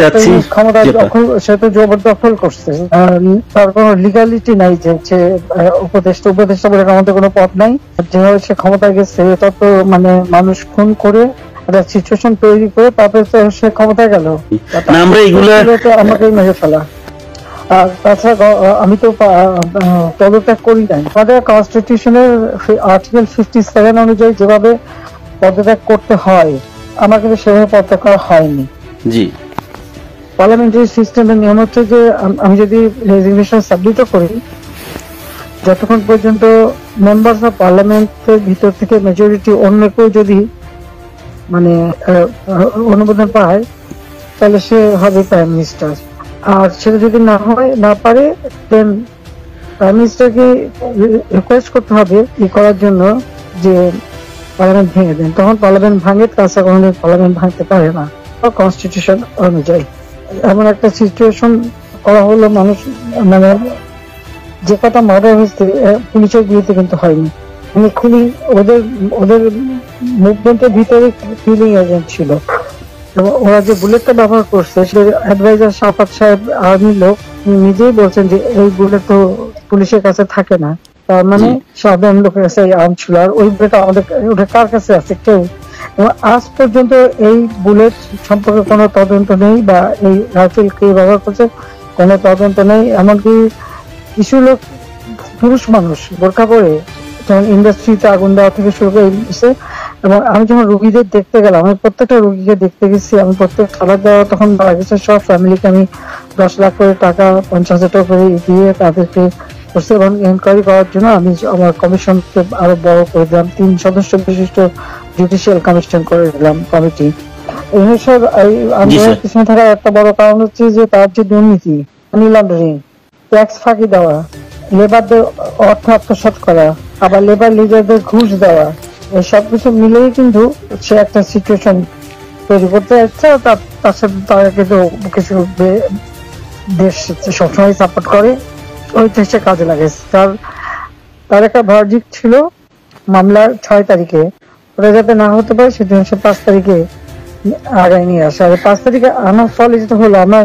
যাচ্ছি ক্ষমতা দখল, সে তো জবরদখল করছে। তার কোনো লিগালিটি নাই যে উপদেষ্টা বলে আমাদের কোনো পদ নাই। যেভাবে সে ক্ষমতা গেছে এটা তো মানে মানুষ খুন করে একটা সিচুয়েশন তৈরি করে তারপরে তো সে ক্ষমতায় গেল। আমরা এগুলো আমাকেই মেরে ফেলা। আর তাছাড়া আমি তো পদত্যাগ করি নাই। আমাদের কনস্টিটিউশনের আর্টিকেল 57 অনুযায়ী যেভাবে পদত্যাগ করতে হয় আমার কিন্তু সেভাবে পদত্যাগ করা হয়নি। জি, পার্লামেন্টারি সিস্টেমের নিয়ম হচ্ছে যে আমি যদি রেজিগনেশন সাবমিট করি, যতক্ষণ পর্যন্ত মেম্বার্স অফ পার্লামেন্টের ভিতর থেকে মেজরিটি অন্য কেউ যদি মানে অনুমোদন পায় তাহলে সে হবে প্রাইম মিনিস্টার। আর সেটা যদি না পারে দেন প্রাইম মিনিস্টারকে রিকোয়েস্ট করতে হবে ই করার জন্য যে পার্লামেন্ট ভেঙে দেন। তখন পার্লামেন্ট ভাঙে, তাছাড়া কোনোদিন পার্লামেন্ট ভাঙতে পারে না কনস্টিটিউশন অনুযায়ী। এমন একটা সিচুয়েশন করা হলো, মানুষ মানে যে কটা মার্ডার হয়েছে পুলিশের বিরুদ্ধে কিন্তু হয়নি। মানে খুবই ওদের মুভমেন্টের ভিতরে কিলিং এজেন্ট ছিল। ওরা যে বুলেটটা ব্যবহার করছে সে অ্যাডভাইজার শাফাত সাহেব আর্মির লোক নিজেই বলছেন যে এই বুলেট তো পুলিশের কাছে থাকে না, তার মানে সাধারণ লোকের কাছে আর্ম ছিল। আর ওই বুলেট আমাদের ওটা কার কাছে আছে কেউ, এবং আজ পর্যন্ত এই বুলেট সম্পর্কে কোনো তদন্ত নেই, বা এই রাইফেল কে ব্যবহার করছে কোনো তদন্ত নেই। এমনকি কিছু লোক পুরুষ মানুষ বোরকা পরে যেমন ইন্ডাস্ট্রিতে আগুন দেওয়া থেকে শুরু করে দিচ্ছে। এবং আমি যখন রোগীদের দেখতে গেলাম, আমি প্রত্যেকটা রোগীকে দেখতে গেছি, আমি প্রত্যেক খাবার দেওয়া তখন বাগেছে সব ফ্যামিলিকে আমি 10 লাখ করে টাকা 50,000 টাকা করে দিয়ে তাদেরকে এবং এনকোয়ারি করার জন্য আমি আমার কমিশনকে আরো বড় করে দিলাম, 3 সদস্য বিশিষ্ট জুডিশিয়াল কমিশন করে দিলাম কমিটি। এইসব আন্দোলনের পিছনে থাকার একটা বড় কারণ হচ্ছে যে তার যে দুর্নীতি, মানি লন্ডারিং, ট্যাক্স ফাঁকি দেওয়া, লেবারদের অর্থ আত্মসাৎ করা, আবার লেবার লিডারদের ঘুষ দেওয়া, এই সবকিছু মিলেই কিন্তু সে একটা সিচুয়েশন তৈরি করতে যাচ্ছে। তার সাথে তারা কিন্তু কিছু দেশ সবসময় সাপোর্ট করে, ওই দেশে কাজে লাগে। তার একটা ভার্ডিক্ট ছিল মামলার 6 তারিখে, ওটা যাতে না হতে পারে সেজন্য সে 5 তারিখে আগায় নিয়ে আসে। আর 5 তারিখে আনার ফলে যেটা হলো, আমার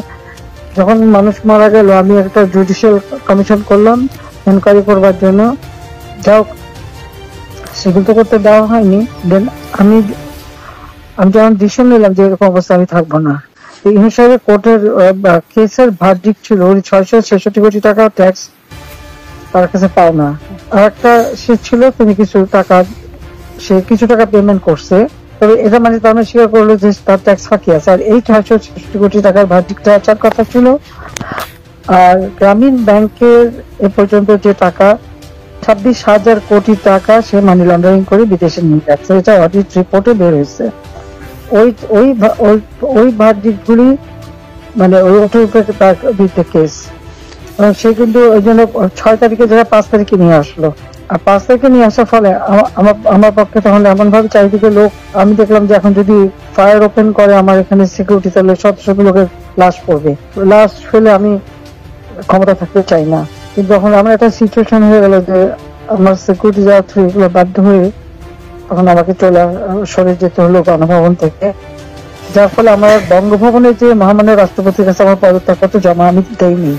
যখন মানুষ মারা গেল আমি একটা জুডিশিয়াল কমিশন করলাম এনকোয়ারি করবার জন্য, যাও সেগুলো তো করতে দেওয়া হয়নি। দেন আমি যখন ডিসিশন নিলাম যে এরকম অবস্থা আমি থাকবো না, এই হিসাবে কোর্টের কেসের ভার্ডিক্ট ছিল 666 কোটি টাকা ট্যাক্স তার কাছে পাও না। আর একটা সে ছিল তিনি কিছু টাকা পেমেন্ট করছে, তবে এটা মানে তার স্বীকার করলো যে তার ট্যাক্স ফাঁকি আছে। আর এই 666 কোটি টাকার ভার্ডিক্টটা আসার কথা ছিল। আর গ্রামীণ ব্যাংকের এ পর্যন্ত যে টাকা 26,000 কোটি টাকা সে মানি লন্ডারিং করে বিদেশে নিয়ে যাচ্ছে, এটা অডিট রিপোর্টে বের হয়েছে। ওই ভার্ডিক্ট গুলি মানে ওটার উপরে তার বিরুদ্ধে কেস। সে কিন্তু ওই জন্য 6 তারিখে যারা 5 তারিখে নিয়ে আসলো। আর 5 তারিখে নিয়ে আসার ফলে আমার পক্ষে তখন এমন ভাবে চারিদিকে লোক, আমি দেখলাম যে এখন যদি ফায়ার ওপেন করে আমার এখানে সিকিউরিটি, তাহলে শত শত লোকের লাশ পড়বে। লাশ ফেলে আমি ক্ষমতা থাকতে চাই না। কিন্তু এখন আমার একটা সিচুয়েশন হয়ে গেল যে আমার সিকিউরিটি যাওয়া এগুলো বাধ্য হয়ে তখন আমাকে সরে যেতে হলো গণভবন থেকে, যার ফলে আমার বঙ্গভবনে যে মহামান্য রাষ্ট্রপতির কাছে আমার পদত্যাগপত্র জমা আমি দেইনি,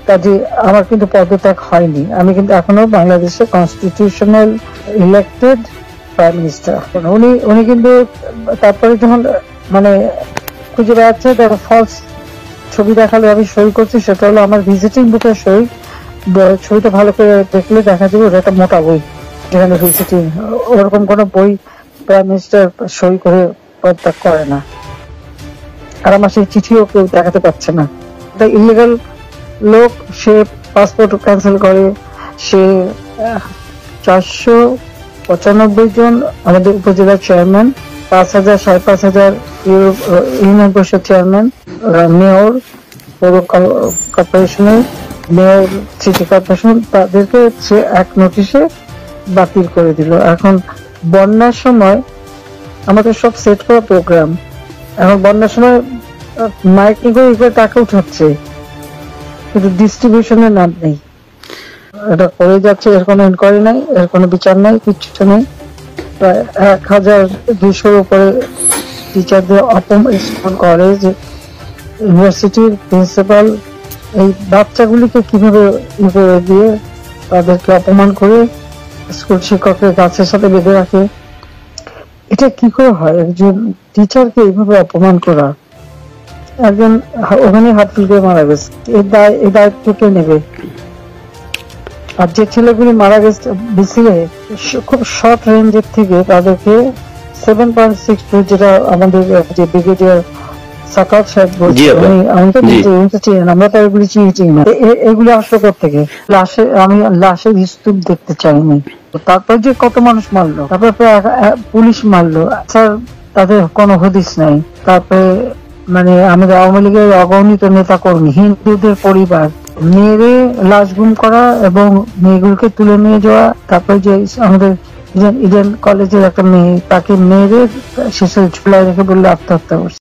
কাজে আমার কিন্তু পদত্যাগ হয়নি। আমি কিন্তু এখনো বাংলাদেশের কনস্টিটিউশনাল ইলেক্টেড প্রাইম মিনিস্টার। উনি কিন্তু তারপরে যখন মানে খুঁজে বেড়াচ্ছে ফলস ছবি দেখালে আমি সই করছি, সেটা হলো আমার ভিজিটিং বুকের সই। ছবিটা ভালো করে দেখলে দেখা যাবে ওটা একটা মোটা বই, যেখানে ভিজিটিং, ওরকম কোনো বই প্রাইম মিনিস্টার সই করে পদত্যাগ করে না। আর আমার সেই চিঠিও কেউ দেখাতে পারছে না। এটা ইলিগাল লোক, সে পাসপোর্ট ক্যান্সেল করে। সে 495 জন আমাদের উপজেলার চেয়ারম্যান, 5,000 5,500 ইউনিয়ন পরিষদ চেয়ারম্যান, মেয়র, পৌর কর্পোরেশনের মেয়র, সিটি কর্পোরেশন, তাদেরকে সে এক নোটিশে বাতিল করে দিল। এখন বন্যার সময় আমাদের সব সেট করা প্রোগ্রাম, এখন বন্যার সময় মাইকিং করে টাকা উঠাচ্ছে, কিন্তু ডিস্ট্রিবিউশনের নাম নেই। এটা করে যাচ্ছে, এর কোনো ইনকোয়ারি নাই, এর কোনো বিচার নাই, কিচ্ছু নেই। প্রায় 1,200-র উপরে টিচারদের অপমান করে যে ইউনিভার্সিটির প্রিন্সিপাল এই বাচ্চাগুলিকে কিভাবে করে দিয়ে তাদেরকে অপমান করে স্কুল শিক্ষকের গাছের সাথে বেঁধে রাখে। এটা কি করে হয়? একজন টিচারকে এইভাবে অপমান করা, একজন ওখানে হাতফুল করে মারা গেছে, এই দায়িত্ব কে নেবে? আর যে ছেলেগুলি মারা গেছে বিসিএ খুব শর্ট রেঞ্জের থেকে তাদেরকে 7.62 যেটা আমাদের যে ব্রিগেডিয়ার সাকাত সাহেব বলছে, আমি তো চিনি না, আমরা তো এগুলি চিনি না, এগুলি আসলো থেকে আমি লাশের স্তূপ দেখতে চাইনি। তারপর যে কত মানুষ মারলো, তারপরে পুলিশ মারলো, স্যার তাদের কোনো হদিস নাই। তারপরে মানে আমাদের আওয়ামী লীগের অগণিত নেতা কর্মী, হিন্দুদের পরিবার মেরে লাশ গুম করা এবং মেয়েগুলোকে তুলে নিয়ে যাওয়া। তারপরে যে আমাদের ইডেন কলেজের একটা মেয়ে, তাকে মেরে শেষে ঝুলায় রেখে বললে আত্মহত্যা করছে।